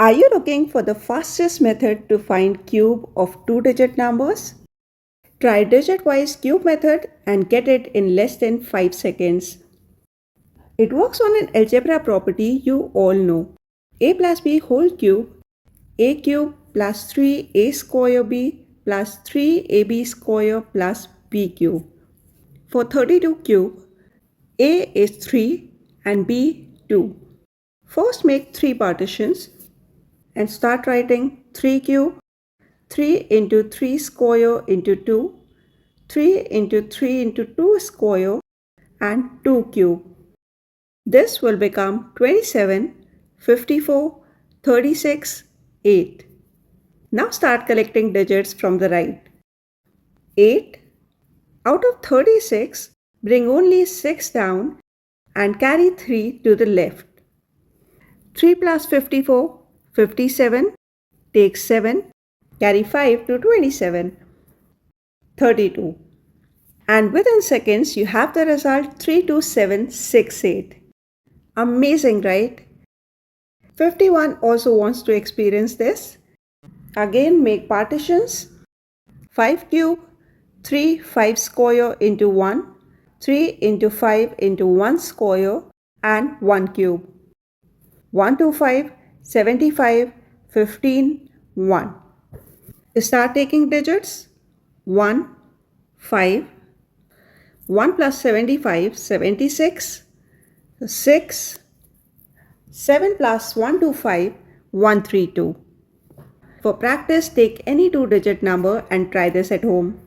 Are you looking for the fastest method to find cube of two-digit numbers? Try digit-wise cube method and get it in less than 5 seconds. It works on an algebra property you all know. A plus b whole cube, a cube plus 3a square b plus 3ab square plus b cube. For 32 cube, a is 3 and b 2. First make 3 partitions and start writing 3 cube, 3 into 3 square into 2, 3 into 3 into 2 square and 2 cube. This will become 27, 54, 36, 8. Now start collecting digits from the right. 8. Out of 36, bring only 6 down and carry 3 to the left. 3 plus 54, 57. Take 7, carry 5 to 27, 32. And within seconds, you have the result 32768. Amazing, right? 51 also wants to experience this. Again, make partitions. 5 cube, 3 5 square into 1, 3 into 5 into 1 square and 1 cube. 1 to 5, 75, 15, 1. Start taking digits. 1, 5, 1 plus 75, 76, 6, 7 plus 1 to 5, 132. For practice, take any two-digit number and try this at home.